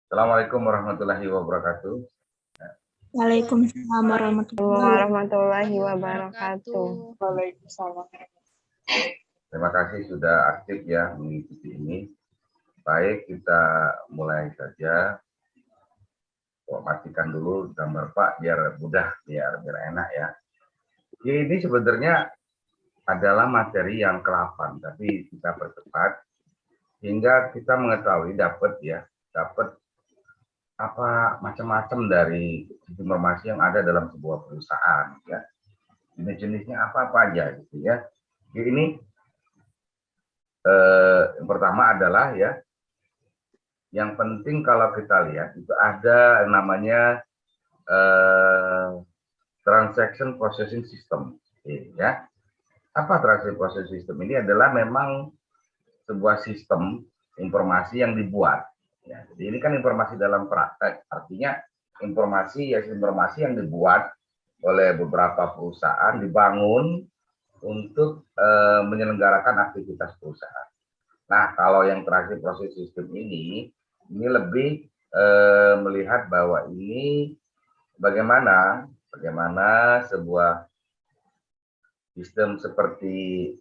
Assalamualaikum warahmatullahi wabarakatuh. Waalaikumsalam warahmatullahi wabarakatuh. Waalaikumsalam. Terima kasih sudah aktif ya mengikuti ini. Baik, kita mulai saja. Matikan dulu gambar Pak biar mudah, biar enak ya. Ini sebenarnya adalah materi yang ke-8, tapi kita percepat hingga kita mengetahui dapat apa macam-macam dari informasi yang ada dalam sebuah perusahaan ya. Jenis-jenisnya apa aja gitu ya. Jadi ini yang pertama adalah ya, yang penting kalau kita lihat itu ada namanya transaction processing system ya. Apa transaction processing system ini? Adalah memang sebuah sistem informasi yang dibuat ya. Jadi ini kan informasi dalam praktek, artinya informasi yang dibuat oleh beberapa perusahaan, dibangun untuk menyelenggarakan aktivitas perusahaan. Nah, kalau yang terakhir proses sistem ini lebih melihat bahwa ini bagaimana sebuah sistem seperti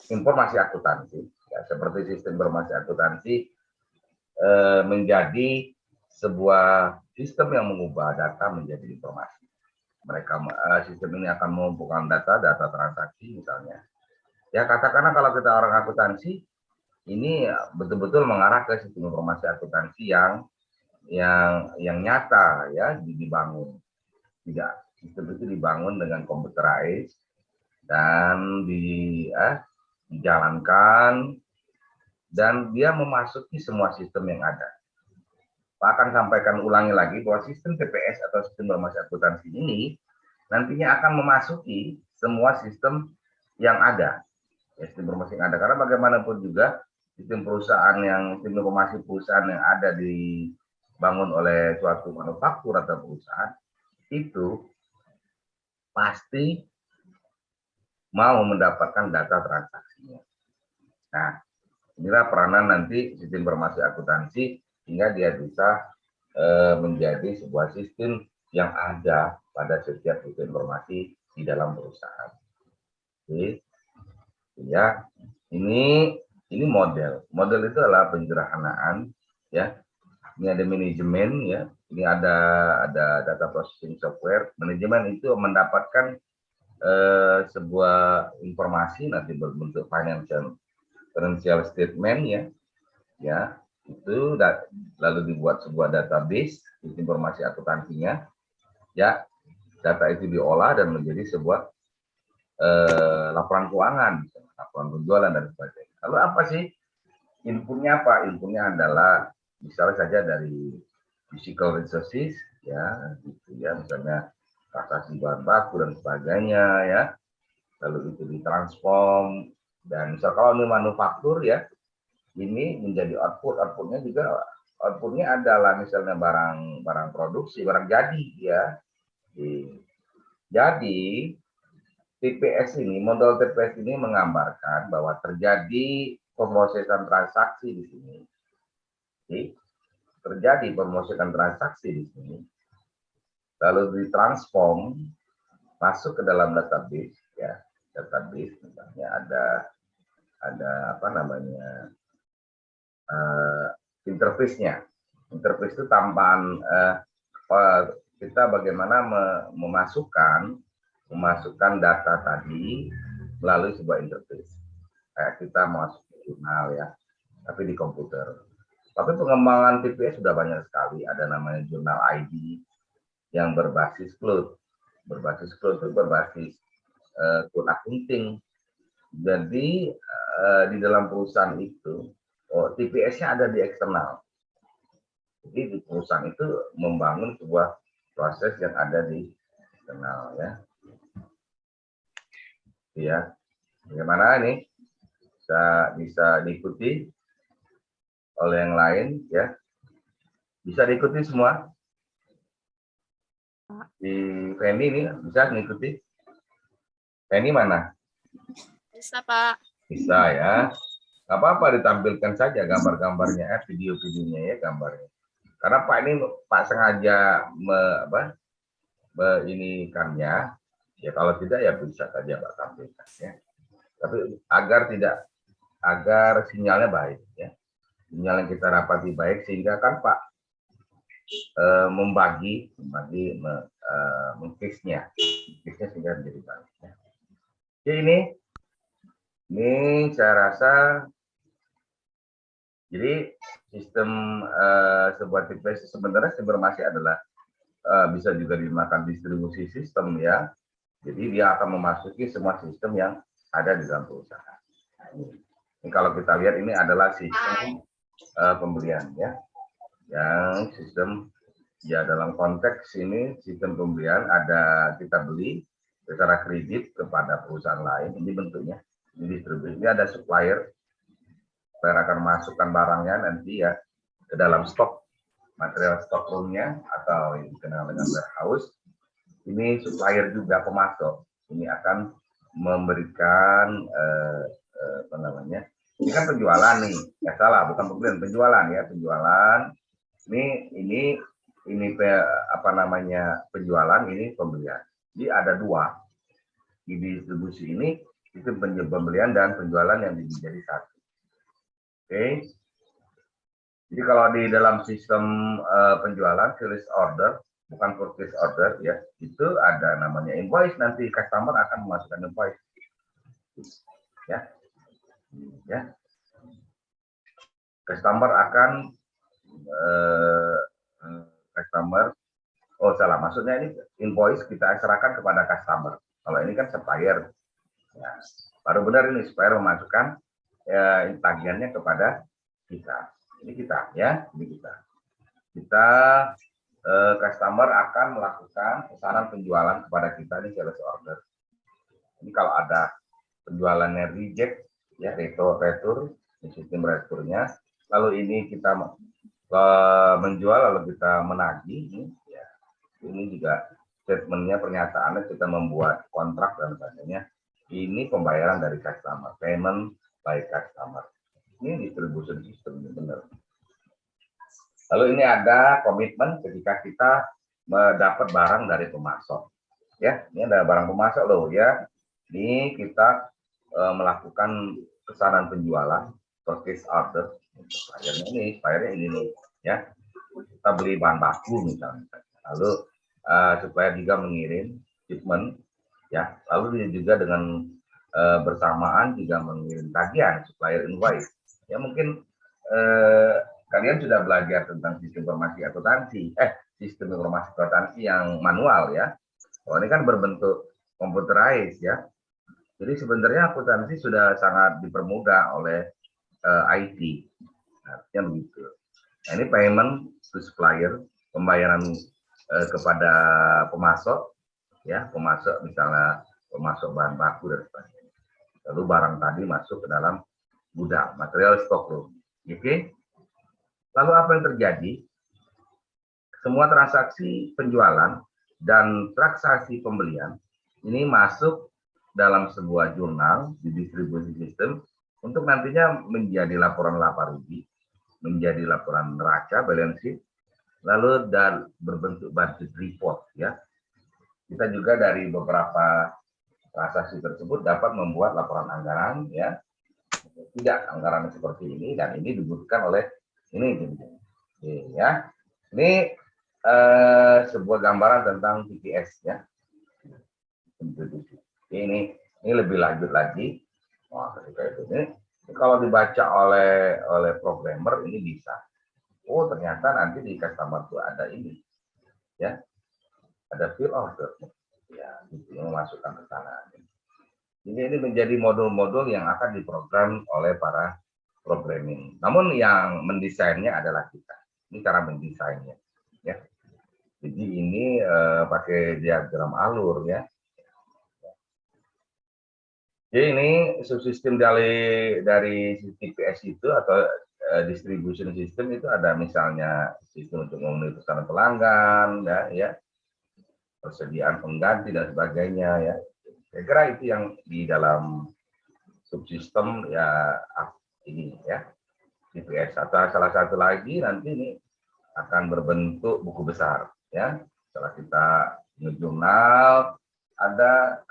informasi akuntansi, ya, seperti sistem informasi akuntansi menjadi sebuah sistem yang mengubah data menjadi informasi. Sistem ini akan mengumpulkan data transaksi misalnya. Ya katakanlah kalau kita orang akuntansi, ini betul-betul mengarah ke sistem informasi akuntansi yang nyata ya dibangun. Tidak, sistem itu dibangun dengan computerized dan dijalankan dan dia memasuki semua sistem yang ada. Pak akan sampaikan ulangi lagi bahwa sistem TPS atau sistem informasi akuntansi ini nantinya akan memasuki semua sistem yang ada. Ya, sistem informasi yang ada, karena bagaimanapun juga sistem informasi perusahaan yang ada dibangun oleh suatu manufaktur atau perusahaan itu pasti mau mendapatkan data transaksinya. Nah, inilah peranan nanti sistem informasi akuntansi hingga dia bisa menjadi sebuah sistem yang ada pada setiap sistem informasi di dalam perusahaan. Oke. Ya, ini model itu adalah penyederhanaan ya. Ini ada manajemen ya, ini ada data processing software. Manajemen itu mendapatkan sebuah informasi nanti berbentuk financial statement ya itu lalu dibuat sebuah database informasi akuntansinya ya. Data itu diolah dan menjadi sebuah laporan keuangan, laporan penjualan dan sebagainya. Lalu apa sih inputnya? Apa inputnya adalah misalnya saja dari physical resources ya, gitu ya, misalnya transaksi bahan baku dan sebagainya ya. Lalu itu ditransform dan misal kalau ini manufaktur ya, ini menjadi outputnya juga adalah misalnya barang produksi, barang jadi ya. Jadi model TPS ini menggambarkan bahwa terjadi pemrosesan transaksi di sini. Terjadi pemrosesan transaksi di sini, lalu ditransform masuk ke dalam database ya. Database misalnya ada apa namanya interface-nya. Interface itu tambahan kita bagaimana memasukkan data tadi melalui sebuah interface. Kayak kita masuk ke jurnal ya, tapi di komputer. Tapi pengembangan TPS sudah banyak sekali. Ada namanya jurnal ID yang berbasis cloud. Berbasis cloud accounting. Jadi di dalam perusahaan itu TPS-nya ada di eksternal. Jadi di perusahaan itu membangun sebuah proses yang ada di eksternal ya. Ya, bagaimana ini bisa diikuti oleh yang lain ya? Bisa diikuti semua? Di Feni ini bisa mengikuti? Feni mana? Bisa, Pak. Bisa ya. Nggak apa-apa, ditampilkan saja gambar-gambarnya, video-videonya ya, gambarnya. Karena Pak ini Pak sengaja inikannya, ya kalau tidak ya bisa saja Pak sampaikan ya. Tapi agar sinyalnya baik ya. Sinyal yang kita rapati baik sehingga kan Pak mengcase-nya sehingga menjadi baik. Ya. Jadi ini saya rasa jadi sistem sebuah TPS sebenarnya informasi adalah bisa juga dimakan distribusi sistem ya. Jadi dia akan memasuki semua sistem yang ada di dalam perusahaan. Nah, ini kalau kita lihat ini adalah sistem pembelian ya. Yang sistem ya dalam konteks ini sistem pembelian ada kita beli secara kredit kepada perusahaan lain. Ini bentuknya ini distribusi. Ini ada supplier akan masukkan barangnya nanti ya ke dalam stok material stock room-nya atau yang dikenal dengan warehouse. Ini supplier juga pemasok. Ini akan memberikan apa namanya? Ini kan penjualan nih, ya salah, bukan pembelian, penjualan ya, penjualan. Ini apa namanya penjualan, ini pembelian. Jadi ada dua di distribusi ini itu pembelian dan penjualan yang menjadi satu. Oke. Jadi kalau di dalam sistem penjualan sales order bukan purchase order ya, itu ada namanya invoice, nanti customer akan memasukkan invoice. Ya. Ya. Customer akan maksudnya ini invoice kita serahkan kepada customer. Kalau ini kan supplier. Ya. Baru benar ini supplier memasukkan tagihannya kepada kita. Ini kita ya, ini kita. Customer akan melakukan pesanan penjualan kepada kita, ini sales order. Ini kalau ada penjualannya reject ya, retur, sistem returnya. Lalu ini kita menjual lalu kita menagih ya. Ini juga statementnya, pernyataannya kita membuat kontrak dan sebagainya. Ini pembayaran dari customer, payment by customer. Ini distribution system, ini benar. Lalu ini ada komitmen ketika kita mendapat barang dari pemasok. Ya, ini ada barang pemasok loh ya. Ini kita melakukan pesanan penjualan, purchase order. Suppliernya ini nih, ya. Kita beli bahan baku misalnya. Lalu supplier juga mengirim shipment, ya. Lalu dia juga dengan bersamaan juga mengirim tagihan, supplier invoice. Ya mungkin kalian sudah belajar tentang sistem informasi akuntansi, sistem informasi akuntansi yang manual ya. Oh, ini kan berbentuk computerized ya. Jadi sebenarnya akuntansi sudah sangat dipermudah oleh IT. Artinya begitu. Nah, ini payment to supplier, pembayaran kepada pemasok, ya pemasok misalnya pemasok bahan baku dan sebagainya. Lalu barang tadi masuk ke dalam gudang, material stock room. Oke? Lalu apa yang terjadi? Semua transaksi penjualan dan transaksi pembelian ini masuk dalam sebuah jurnal di distribusi sistem untuk nantinya menjadi laporan laba rugi, menjadi laporan neraca, balance sheet, lalu dan berbentuk budget report ya. Kita juga dari beberapa transaksi tersebut dapat membuat laporan anggaran ya. Tidak anggaran seperti ini dan ini dibutuhkan oleh ini ya. Ini sebuah gambaran tentang TPS ya. Ini lebih lanjut lagi. Wah, ketika itu ini kalau dibaca oleh programmer ini bisa. Oh, ternyata nanti di customer itu ada ini. Ya. Ada fill order. Ya, itu yang memasukkan ke sana. Ini menjadi modul-modul yang akan diprogram oleh para programming. Namun yang mendesainnya adalah kita. Ini cara mendesainnya. Ya. Jadi ini pakai diagram alur ya. Jadi ini subsistem dari TPS itu atau distribution system itu ada misalnya sistem untuk memenuhi pesanan pelanggan, ya, persediaan pengganti dan sebagainya ya. Saya kira itu yang di dalam subsistem ya ini ya TPS. Atau salah satu lagi nanti ini akan berbentuk buku besar, ya. Setelah kita ngejurnal,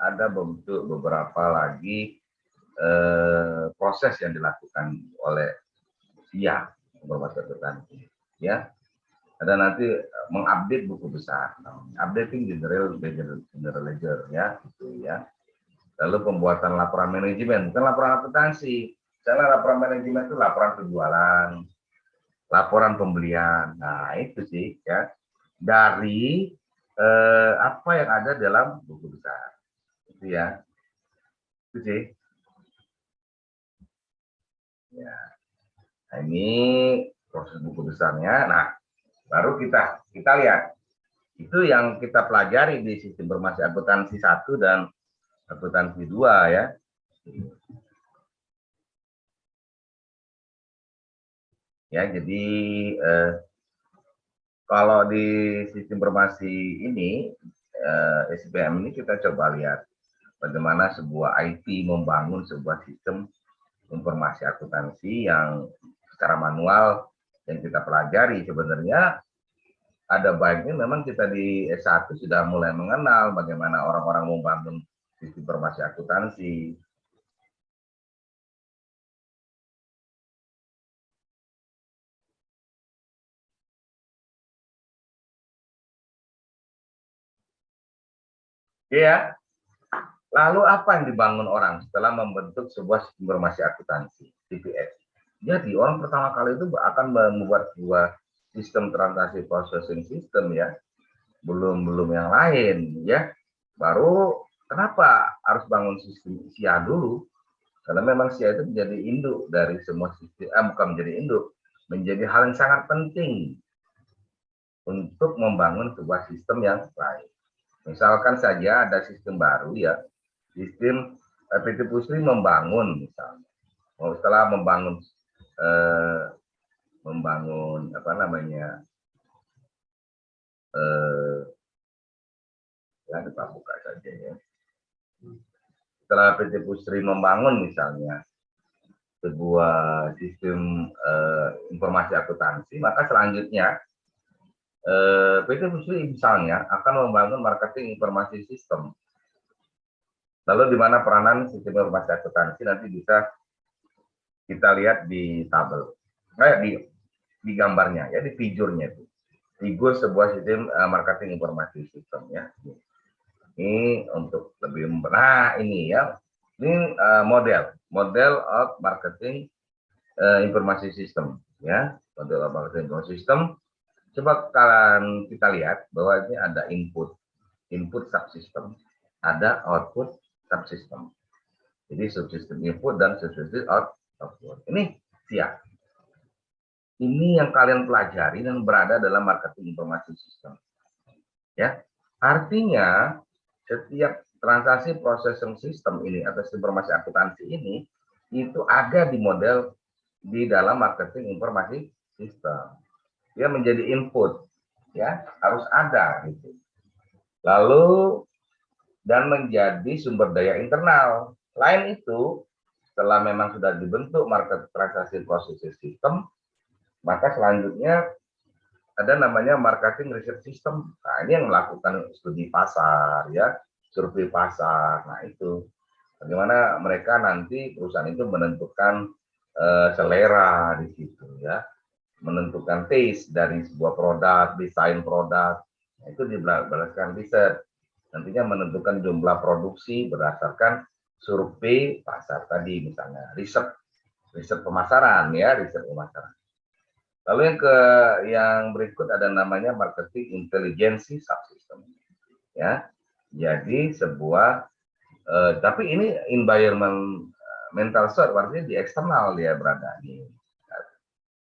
ada bentuk beberapa lagi proses yang dilakukan oleh SIA informasi akuntansi, ya. Ada nanti mengupdate buku besar, updating general ledger, ya, gitu ya. Lalu pembuatan laporan manajemen, bukan laporan akuntansi. Misalnya laporan manajemen itu laporan penjualan, laporan pembelian. Nah, itu sih ya dari apa yang ada dalam buku besar. Itu ya. Itu sih. Ya. Nah, ini proses buku besarnya. Nah, baru kita lihat. Itu yang kita pelajari di sistem informasi akuntansi 1 dan akuntansi 2 ya. Ya, jadi kalau di sistem informasi ini SPM ini kita coba lihat bagaimana sebuah IT membangun sebuah sistem informasi akuntansi yang secara manual yang kita pelajari. Sebenarnya ada baiknya memang kita di S1 sudah mulai mengenal bagaimana orang-orang membangun sistem informasi akuntansi. Ya, lalu apa yang dibangun orang setelah membentuk sebuah sistem informasi akuntansi, TPS? Jadi orang pertama kali itu akan membuat sebuah sistem transaksi processing system ya, belum yang lain ya. Baru kenapa harus bangun sistem SIA dulu? Karena memang SIA itu menjadi induk dari semua sistem, bukan menjadi induk, menjadi hal yang sangat penting untuk membangun sebuah sistem yang lain. Misalkan saja ada sistem baru ya, sistem PT Pusri membangun misalnya, setelah membangun apa namanya, ya kita buka saja ya. Setelah PT Pusri membangun misalnya sebuah sistem informasi akuntansi, maka selanjutnya PT Pusri misalnya akan membangun marketing informasi sistem. Lalu di mana peranan sistem informasi akuntansi nanti bisa kita lihat di tabel, di gambarnya ya, di figurnya itu. Figur sebuah sistem marketing informasi sistem ya. Ini untuk lebih, nah ini ya, ini model of marketing informasi sistem ya, model of marketing informasi sistem. Coba kalian kita lihat bahwa ini ada input subsystem, ada output subsystem. Jadi subsystem input dan subsystem output. Ini siap. Ini yang kalian pelajari dan berada dalam marketing informasi sistem. Ya, artinya setiap transaksi processing system ini atau informasi akuntansi ini itu ada di model di dalam marketing informasi sistem. Dia menjadi input, ya harus ada gitu. Lalu dan menjadi sumber daya internal. Lain itu, setelah memang sudah dibentuk market transaksi processing system, maka selanjutnya ada namanya marketing research system. Nah, ini yang melakukan studi pasar, ya, survei pasar. Nah, itu bagaimana mereka nanti perusahaan itu menentukan selera di situ, ya, menentukan taste dari sebuah produk, desain produk. Nah, itu berdasarkan riset. Nantinya menentukan jumlah produksi berdasarkan survei pasar tadi, misalnya riset pemasaran, ya, riset pemasaran. Lalu yang berikut ada namanya marketing intelligence subsystem, ya. Jadi sebuah tapi ini environmental search, artinya di eksternal dia berada nih.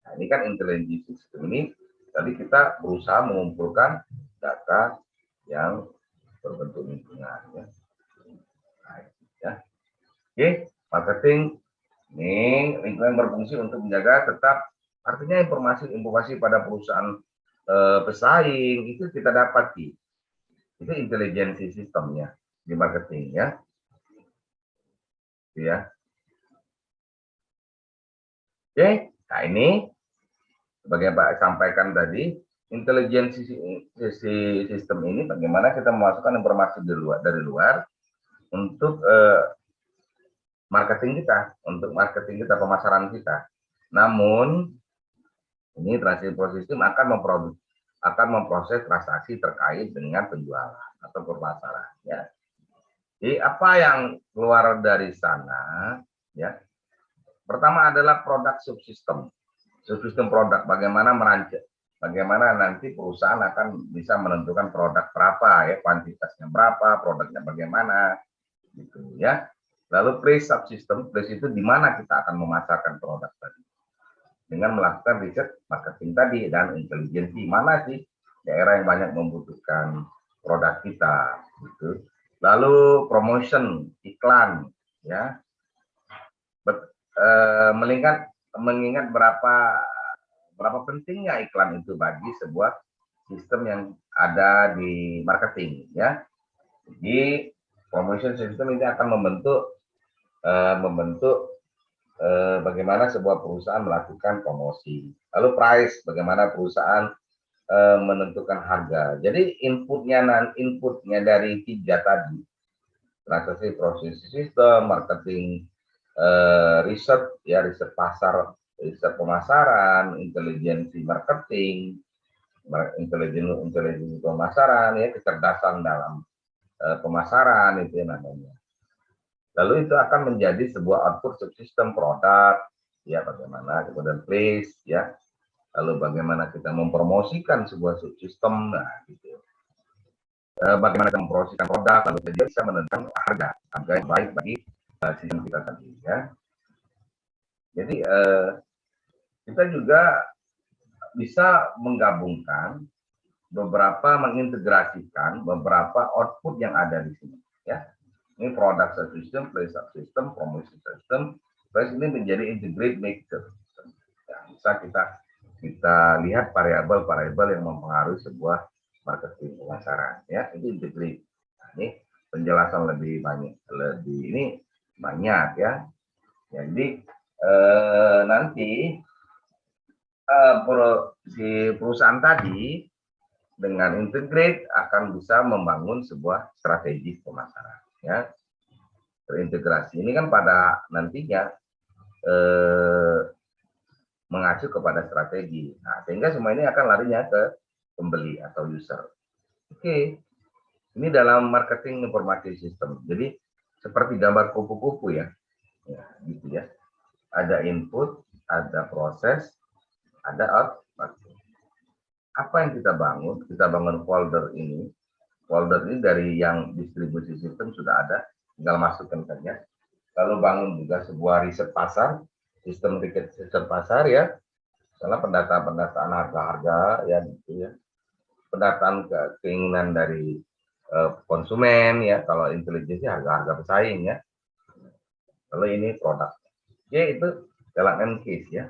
Nah, ini kan intelligence system ini tadi kita berusaha mengumpulkan data yang berbentuk lingkungan, ya. Nah, ya. Oke, marketing ini lingkungan berfungsi untuk menjaga tetap, artinya informasi pada perusahaan pesaing itu kita dapati. Itu intelijensi sistemnya di marketing, ya. Ya. Oke, nah ini Sebagai Pak sampaikan tadi, intelijensi sistem ini bagaimana kita memasukkan informasi dari luar untuk marketing kita, pemasaran kita. Namun ini transaksi system akan memproses transaksi terkait dengan penjualan atau pemasaran. Ya. Jadi apa yang keluar dari sana, ya. Pertama adalah produk subsistem produk, bagaimana merancang, bagaimana nanti perusahaan akan bisa menentukan produk berapa, ya, kuantitasnya berapa, produknya bagaimana, gitu ya. Lalu price subsystem, price itu di mana kita akan memasarkan produk tadi, dengan melakukan riset marketing tadi dan intelijensi mana sih daerah yang banyak membutuhkan produk kita, gitu. Lalu promotion, iklan, ya, mengingat berapa pentingnya iklan itu bagi sebuah sistem yang ada di marketing, ya. Jadi promotion system ini akan membentuk bagaimana sebuah perusahaan melakukan promosi. Lalu price, bagaimana perusahaan menentukan harga. Jadi inputnya dari tiga tadi, transaksi proses sistem, marketing, riset, ya, riset pasar, riset pemasaran, intelijensi marketing, intelijensi pemasaran, ya, kecerdasan dalam pemasaran itu namanya. Lalu itu akan menjadi sebuah output subsistem produk, ya, bagaimana kemudian place, ya, lalu bagaimana kita mempromosikan sebuah subsistem, nah, gitu. Bagaimana kita mempromosikan produk, lalu dia bisa menentukan harga yang baik bagi sistem kita tadi, ya. Jadi kita juga bisa menggabungkan mengintegrasikan beberapa output yang ada di sini, ya. Ini product subsystem, place subsystem, promotion system, place ini menjadi integrate maker. Ya, bisa kita lihat variabel-variabel yang mempengaruhi sebuah marketing pemasaran, ya, itu integrate. Nah, ini penjelasan lebih banyak, ya. Jadi nanti si perusahaan tadi dengan integrate akan bisa membangun sebuah strategi pemasaran, ya. Terintegrasi ini kan pada nantinya mengacu kepada strategi. Nah, sehingga semua ini akan larinya ke pembeli atau user. Oke. Ini dalam marketing informasi sistem. Jadi seperti gambar kupu-kupu, ya. Ya, gitu, ya. Ada input, ada proses, ada output. Apa yang kita bangun? Kita bangun folder ini. Folder ini dari yang distribusi sistem sudah ada, tinggal masukkan saja. Lalu bangun juga sebuah riset pasar, sistem riset pasar, ya. Misalnya pendataan harga-harga, ya, gitu, ya. Pendataan keinginan dari konsumen, ya. Kalau intelijensi harga-harga pesaing, ya. Lalu ini produk. Ya, itu dalam M-case, ya.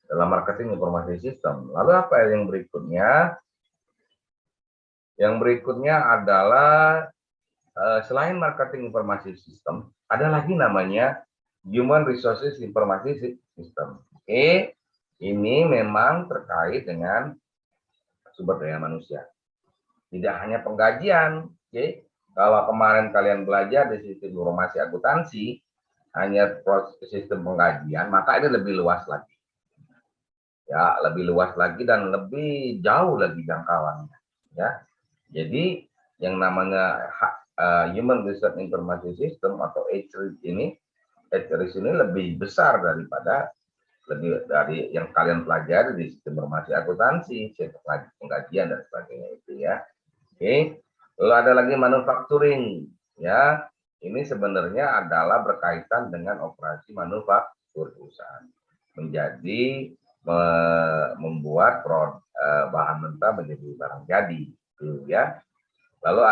Dalam marketing informasi sistem. Lalu apa yang berikutnya? Yang berikutnya adalah selain marketing informasi sistem, ada lagi namanya human resources informasi system. Oke, ini memang terkait dengan sumber daya manusia. Tidak hanya penggajian. Oke, kalau kemarin kalian belajar di sistem informasi akuntansi hanya proses sistem penggajian, maka ini lebih luas lagi. Ya, lebih luas lagi dan lebih jauh lagi jangkauannya, ya. Jadi yang namanya human resource information system atau HRIS ini lebih besar daripada dari yang kalian pelajari di sistem informasi akuntansi, sistem penggajian dan sebagainya itu, ya. Oke. Lalu ada lagi manufacturing, ya. Ini sebenarnya adalah berkaitan dengan operasi manufaktur perusahaan. Menjadi membuat bahan mentah menjadi barang jadi, gitu, ya. Lalu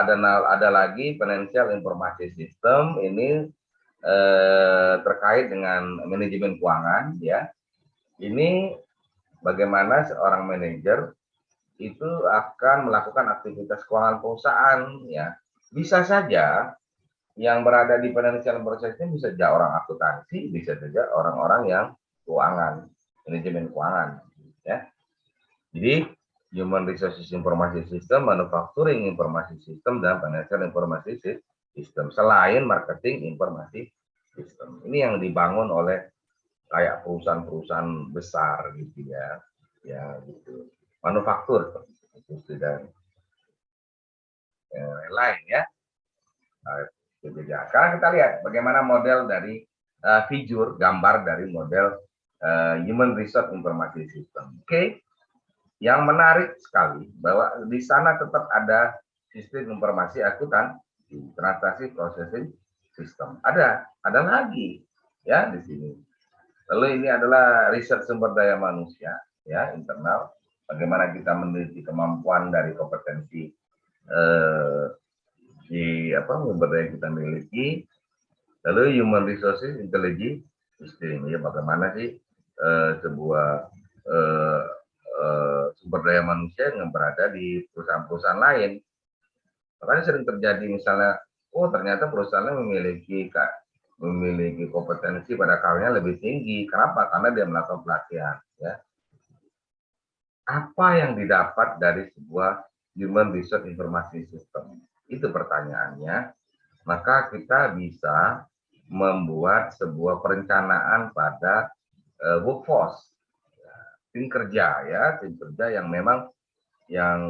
ada lagi financial information system, ini terkait dengan manajemen keuangan, ya. Ini bagaimana seorang manajer itu akan melakukan aktivitas keuangan perusahaan, ya. Bisa saja yang berada di financial process-nya bisa saja orang akuntansi, bisa saja orang-orang yang keuangan, manajemen keuangan, ya. Jadi Human Resources Information System, Manufacturing Information System, dan Financial Information System. Selain Marketing Information System. Ini yang dibangun oleh kayak perusahaan-perusahaan besar gitu ya. Ya gitu. Manufaktur industri dan lain ya. Nah, jadi sekarang kita lihat bagaimana model dari figur gambar dari model Human Resource Information System. Oke. Yang menarik sekali bahwa di sana tetap ada sistem informasi akuntansi, transaksi processing system. Ada lagi ya di sini. Lalu ini adalah riset sumber daya manusia ya internal. Bagaimana kita meneliti kemampuan dari kompetensi di sumber daya kita miliki. Lalu human resources intelligence system ya, bagaimana sih sebuah sumber daya manusia yang berada di perusahaan-perusahaan lain. Makanya sering terjadi misalnya, oh ternyata perusahaannya memiliki kompetensi pada karirnya lebih tinggi. Kenapa? Karena dia melakukan pelatihan. Ya. Apa yang didapat dari sebuah human resource information system? Itu pertanyaannya. Maka kita bisa membuat sebuah perencanaan pada workforce, tim kerja ya, tim kerja yang memang yang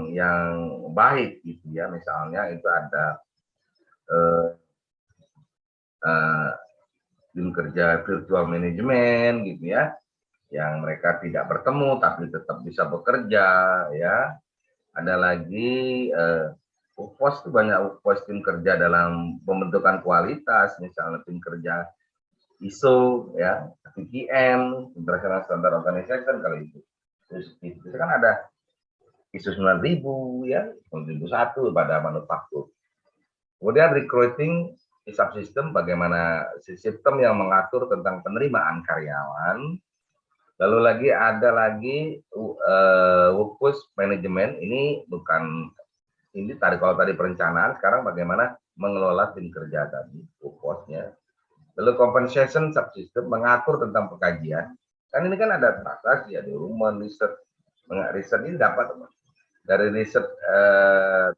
baik gitu ya. Misalnya itu ada tim kerja virtual management gitu ya, yang mereka tidak bertemu tapi tetap bisa bekerja ya. Ada lagi workforce itu banyak workforce tim kerja dalam pembentukan kualitas, misalnya tim kerja ISO ya, VPM, International Standard Organization kalau itu. Itu kan ada ISO 9000 ya, 9001 pada manufaktur. Kemudian recruiting subsystem, bagaimana sistem yang mengatur tentang penerimaan karyawan. Lalu lagi ada lagi workforce management, ini bukan ini kalau tadi perencanaan, sekarang bagaimana mengelola tim kerja tadi, workforce-nya. Lalu compensation subsystem mengatur tentang pengkajian. Kan ini kan ada transaksi, ada human research. Riset ini dapat dari riset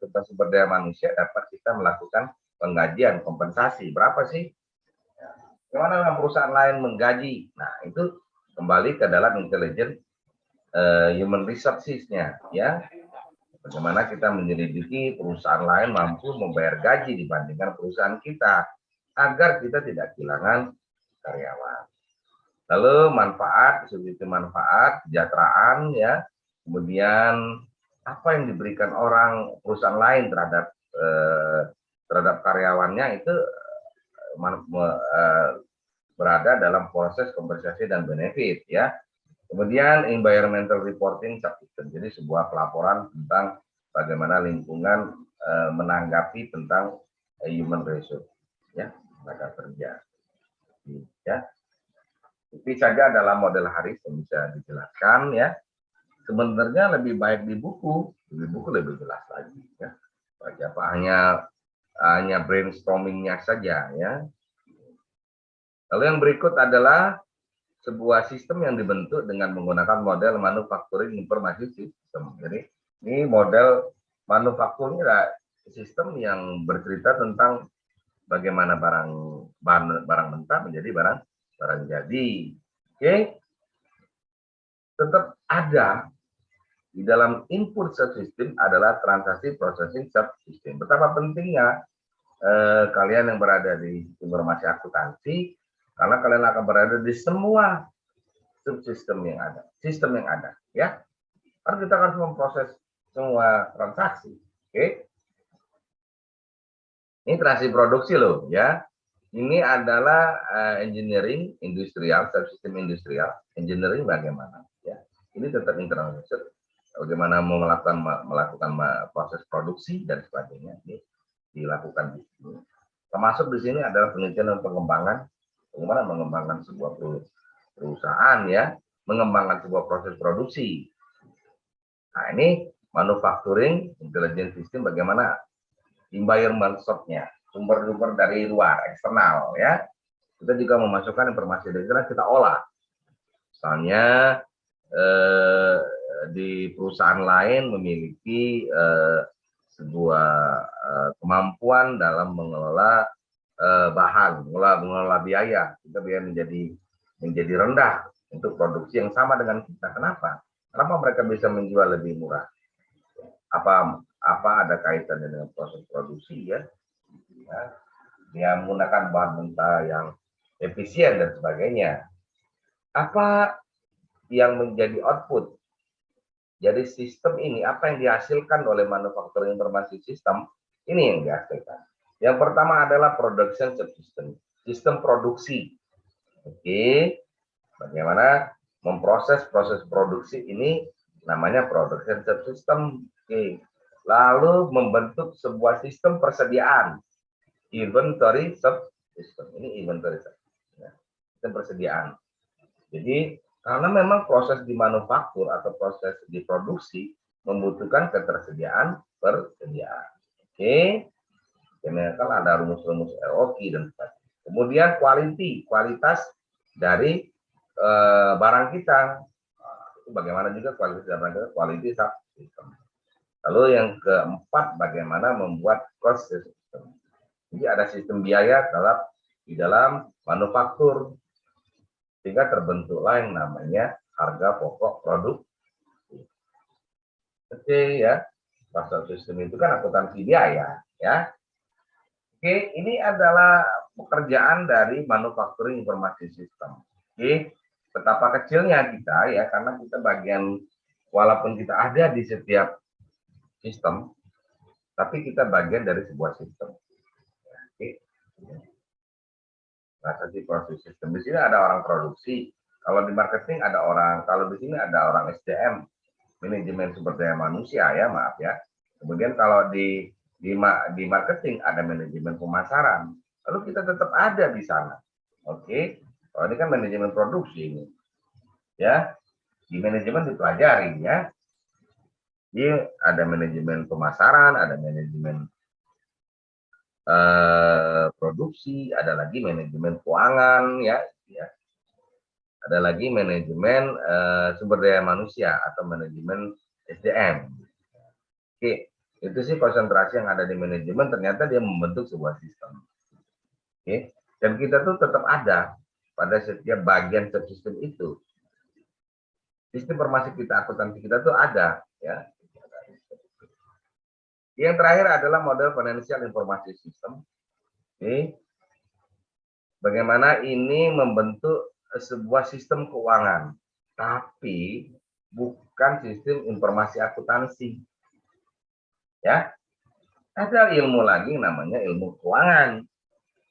tentang sumber daya manusia dapat kita melakukan penggajian kompensasi. Berapa sih? Bagaimana dengan perusahaan lain menggaji? Nah, itu kembali ke dalam intelligent human resources-nya ya. Bagaimana kita menyelidiki perusahaan lain mampu membayar gaji dibandingkan perusahaan kita agar kita tidak kehilangan karyawan. Lalu manfaat, subsidi manfaat, kesejahteraan ya. Kemudian apa yang diberikan orang perusahaan lain terhadap karyawannya itu berada dalam proses kompensasi dan benefit ya. Kemudian environmental reporting subsystem, jadi sebuah pelaporan tentang bagaimana lingkungan menanggapi tentang human resource ya, tenaga kerja. Ya. Itu saja dalam model Haris yang bisa dijelaskan ya. Sebenarnya lebih baik di buku lebih jelas lagi ya. Baca apa hanya brainstormingnya saja ya. Lalu yang berikut adalah sebuah sistem yang dibentuk dengan menggunakan model manufacturing information system. Jadi ini model manufaktur ini adalah sistem yang bercerita tentang bagaimana barang mentah menjadi barang jadi. Oke. Tetap ada di dalam input subsystem adalah transaksi processing subsystem. Betapa pentingnya kalian yang berada di informasi akuntansi, karena kalian akan berada di semua subsistem yang ada, sistem yang ada, ya. Karena kita harus memproses semua transaksi, oke? Ini transaksi produksi loh, ya. Ini adalah engineering industrial, subsistem industrial, engineering bagaimana, ya. Ini tetap internal research, bagaimana melakukan proses produksi dan sebagainya, ini dilakukan di sini. Termasuk di sini adalah penelitian dan pengembangan, bagaimana mengembangkan sebuah perusahaan ya, mengembangkan sebuah proses produksi. Nah ini manufacturing intelligence system, bagaimana environment shock-nya, sumber-sumber dari luar, eksternal ya. Kita juga memasukkan informasi dari sana, kita olah. Misalnya di perusahaan lain memiliki sebuah kemampuan dalam mengelola bahan, mengelola biaya, kita biaya menjadi rendah untuk produksi yang sama dengan kita. Kenapa? Kenapa mereka bisa menjual lebih murah? Apa ada kaitannya dengan proses produksi ya? Dia menggunakan bahan mentah yang efisien dan sebagainya. Apa yang menjadi output? Jadi sistem ini, apa yang dihasilkan oleh manufacturing informasi sistem, ini yang dihasilkan. Yang pertama adalah production subsystem, sistem produksi. Oke, bagaimana memproses proses produksi ini namanya production subsystem. Oke, lalu membentuk sebuah sistem persediaan, inventory subsystem. Ini inventory subsystem, sistem persediaan. Jadi karena memang proses di manufaktur atau proses di produksi membutuhkan ketersediaan persediaan. Oke, kan ada rumus-rumus ROQ dan sebagainya. Kemudian kualitas dari barang kita. Itu bagaimana juga kualitas barang kita, quality system. Lalu yang keempat, bagaimana membuat cost system. Jadi ada sistem biaya di dalam manufaktur, sehingga terbentuklah yang namanya harga pokok produk. Oke ya, cost system itu kan akuntansi biaya ya. Oke, ini adalah pekerjaan dari manufacturing informasi sistem. Oke, betapa kecilnya kita ya, karena kita bagian, walaupun kita ada di setiap sistem, tapi kita bagian dari sebuah sistem. Oke, transaksi proses sistem. Di sini ada orang produksi, kalau di marketing ada orang, kalau di sini ada orang SDM, manajemen sumber daya manusia ya, maaf ya. Kemudian kalau di marketing ada manajemen pemasaran, lalu kita tetap ada di sana. Oke, kalau ini kan manajemen produksi ini, ya di manajemen dipelajari ya. Jadi ada manajemen pemasaran, ada manajemen produksi, ada lagi manajemen keuangan ya, ada lagi manajemen sumber daya manusia atau manajemen SDM. Oke. Itu sih konsentrasi yang ada di manajemen, ternyata dia membentuk sebuah sistem. Oke. Dan kita tuh tetap ada pada setiap bagian subsistem itu. Sistem informasi kita, akuntansi kita tuh ada ya. Yang terakhir adalah model financial informasi system. Oke. Bagaimana ini membentuk sebuah sistem keuangan, tapi bukan sistem informasi akuntansi. Ya, ada ilmu lagi namanya ilmu keuangan,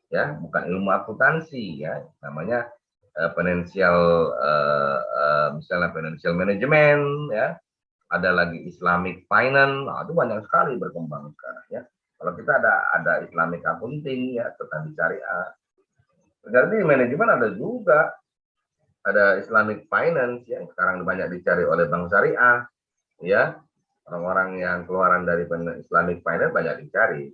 ya, bukan ilmu akuntansi, ya, namanya financial, misalnya financial management, ya, ada lagi Islamic finance, nah, itu banyak sekali berkembang sekarang, ya. Kalau kita ada Islamic accounting, ya, tentang syariah. Berarti manajemen ada juga, ada Islamic finance yang sekarang banyak dicari oleh bank syariah, ya. Orang-orang yang keluaran dari Islamic finance banyak dicari.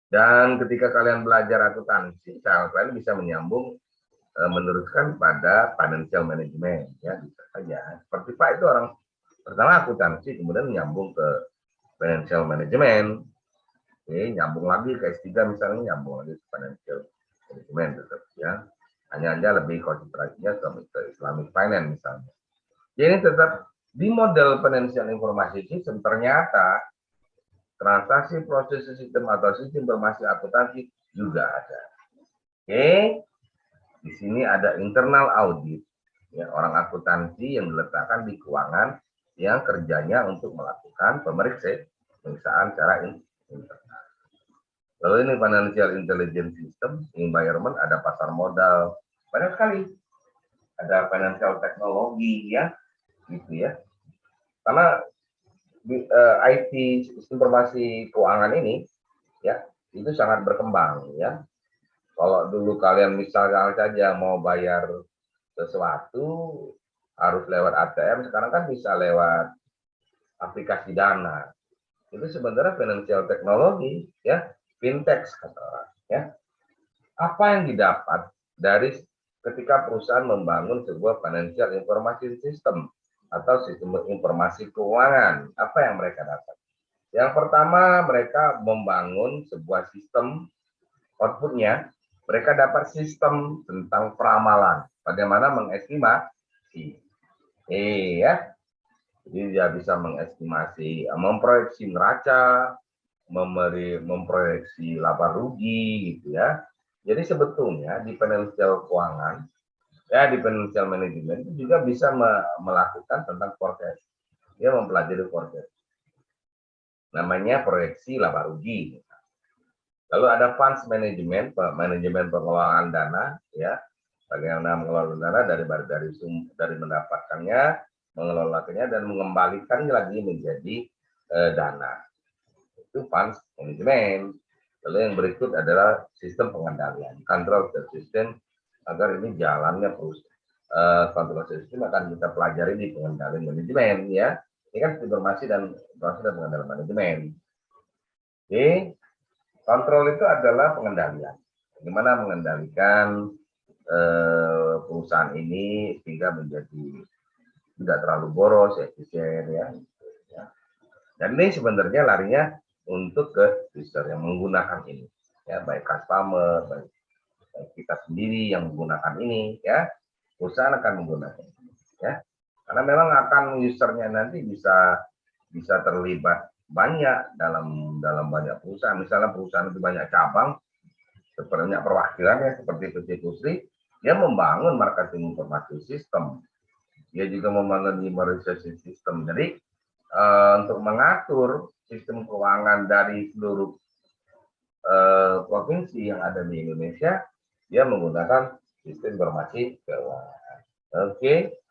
Dan ketika kalian belajar akuntansi, kalian bisa menyambung, meneruskan pada financial management, ya bisa saja. Seperti Pak itu orang pertama akuntansi, kemudian menyambung ke financial management, nyambung lagi ke S3 misalnya, nyambung lagi ke financial management, tetap ya. Hanya lebih konsentrasinya ke Islamic finance misalnya. Jadi tetap di model financial informasi sistem ternyata transaksi proses sistem atau sistem informasi akuntansi juga ada. Oke, di sini ada internal audit, ya, orang akuntansi yang diletakkan di keuangan yang kerjanya untuk melakukan pemeriksaan secara internal. Lalu ini financial intelligence system, environment, ada pasar modal, banyak sekali. Ada financial teknologi ya, gitu ya. Karena IT informasi keuangan ini ya itu sangat berkembang ya. Kalau dulu kalian misalnya saja mau bayar sesuatu harus lewat ATM, sekarang kan bisa lewat aplikasi Dana. Itu sebenarnya financial teknologi ya, fintech kata orang ya. Apa yang didapat dari ketika perusahaan membangun sebuah financial information system atau sistem informasi keuangan. Apa yang mereka dapat? Yang pertama, mereka membangun sebuah sistem, outputnya mereka dapat sistem tentang peramalan, bagaimana mengestimasi, ya. Jadi dia bisa mengestimasi, memproyeksi neraca, memproyeksi laba rugi, gitu ya. Jadi sebetulnya di financial keuangan, ya di financial management itu juga bisa melakukan tentang forecast. Dia mempelajari forecast. Namanya proyeksi laba rugi. Lalu ada funds management, manajemen pengelolaan dana, ya, bagaimana mengelola dana dari mendapatkannya, mengelolanya dan mengembalikannya lagi menjadi dana. Itu funds management. Lalu yang berikut adalah sistem pengendalian, control system, agar ini jalannya control system akan kita pelajari di pengendalian manajemen, ya. Ini kan informasi dan pengendalian manajemen. Oke, kontrol itu adalah pengendalian. Bagaimana mengendalikan perusahaan ini sehingga menjadi tidak terlalu boros, efisien, ya. Dan ini sebenarnya larinya untuk ke user yang menggunakan ini, ya, baik customer, baik kita sendiri yang menggunakan ini, ya, perusahaan akan menggunakan ini, ya. Karena memang akan usernya nanti bisa terlibat banyak dalam banyak perusahaan. Misalnya perusahaan itu banyak cabang, banyak perwakilannya seperti PT Kusri, dia membangun marketing informasi sistem, dia juga membangun humanisasi sistem. Jadi untuk mengatur sistem keuangan dari seluruh provinsi yang ada di Indonesia, dia menggunakan sistem informasi keuangan. Oke.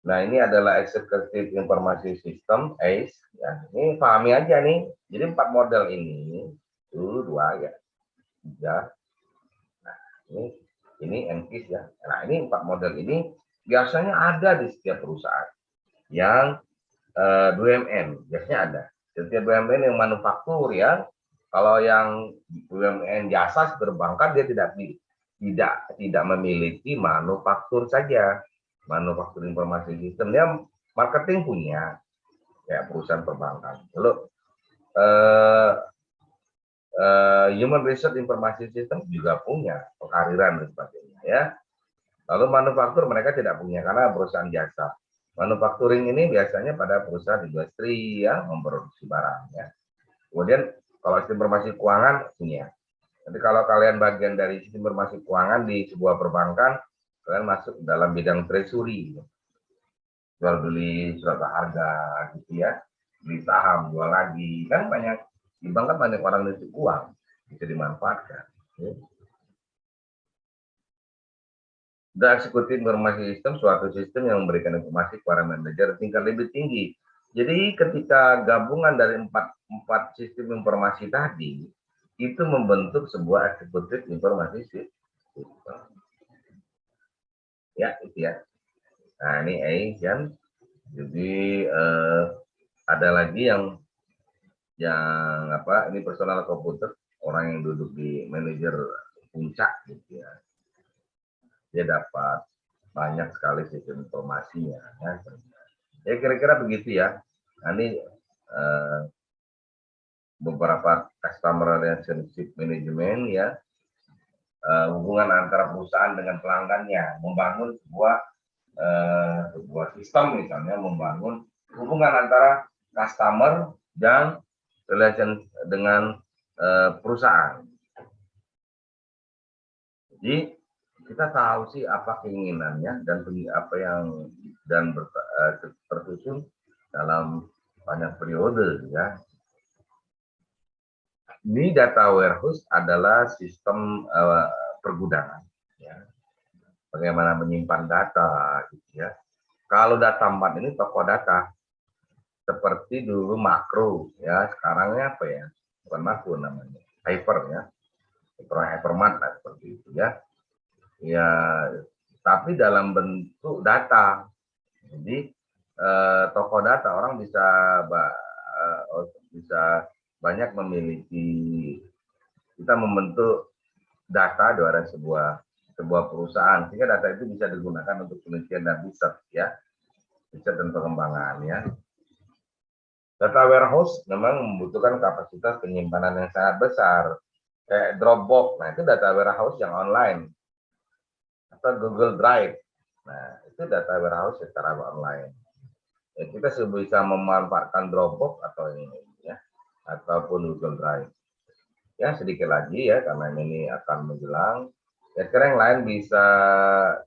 Nah, ini adalah Executive Information System, ACE. Ya, ini pahami aja nih. Jadi 4 model ini, dulu 2 ya, 3. Nah, ini NKIS ya. Nah, ini 4 model ini biasanya ada di setiap perusahaan. Yang BUMN biasanya ada. Setiap BUMN yang manufaktur, ya. Kalau yang BUMN jasa perbankan dia tidak memiliki manufaktur saja. Manufaktur informasi sistem, dia marketing punya, ya, perusahaan perbankan. Lalu human resource informasi sistem juga punya, pengkaderan dan sebagainya, ya. Lalu manufaktur mereka tidak punya karena perusahaan jasa. Manufacturing ini biasanya pada perusahaan industri yang memproduksi barang, ya. Kemudian kalau sistem informasi keuangan punya. Jadi kalau kalian bagian dari sistem informasi keuangan di sebuah perbankan, kalian masuk dalam bidang treasury, jual beli surat harga, gitu ya, beli saham, jual lagi, kan banyak di bank kan banyak orang nitip uang, bisa dimanfaatkan. The Executive Information System, suatu sistem yang memberikan informasi kepada manajer tingkat lebih tinggi. Jadi ketika gabungan dari empat sistem informasi tadi, itu membentuk sebuah Executive Information System. Ya, itu ya. Nah, ini Asian. Jadi ada lagi yang apa? Ini personal komputer, orang yang duduk di manajer puncak, gitu ya. Dia dapat banyak sekali sistem informasinya. Ya, kira-kira begitu ya. Nah, ini beberapa customer relationship management, ya. Hubungan antara perusahaan dengan pelanggannya, membangun sebuah sistem, misalnya membangun hubungan antara customer dan relation dengan perusahaan. Jadi kita tahu sih apa keinginannya dan apa yang tersusun dalam banyak periode, ya. Ini data warehouse adalah sistem pergudangan, ya. Bagaimana menyimpan data, gitu ya. Kalau data 4 ini toko data, seperti dulu makro, ya, sekarangnya apa ya, bukan makro namanya, hyper, ya, hypermart lah, seperti itu, ya. Ya, tapi dalam bentuk data. Jadi toko data orang bisa banyak memiliki, kita membentuk data dari sebuah sebuah perusahaan, sehingga data itu bisa digunakan untuk penelitian dan riset ya, riset dan pengembangan ya. Data warehouse memang membutuhkan kapasitas penyimpanan yang sangat besar, kayak Dropbox. Nah, itu data warehouse yang online, atau Google Drive. Nah, itu data warehouse secara online. Ya, kita bisa memanfaatkan Dropbox atau ini ya, ataupun Google Drive. Ya, sedikit lagi ya, karena ini akan menjelang. Ya, kira yang lain bisa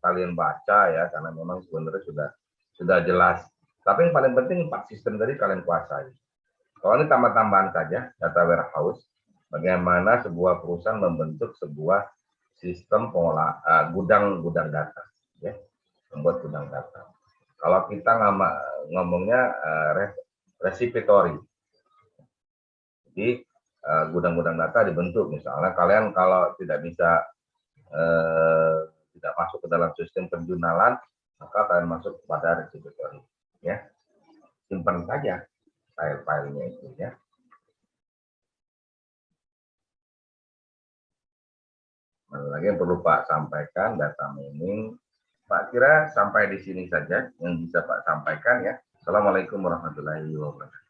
kalian baca ya, karena memang sebenarnya sudah jelas. Tapi yang paling penting 4 sistem tadi kalian kuasai. Kalau ini tambah-tambahan saja, data warehouse, bagaimana sebuah perusahaan membentuk sebuah sistem gudang data, ya, membuat gudang data. Kalau kita ngomongnya repository, jadi gudang-gudang data dibentuk. Misalnya kalian kalau tidak bisa tidak masuk ke dalam sistem penjualan, maka kalian masuk kepada repository, ya, simpan saja file-filenya itu ya. Mana lagi yang perlu Pak sampaikan, data mining. Pak kira sampai di sini saja yang bisa Pak sampaikan ya. Assalamualaikum warahmatullahi wabarakatuh.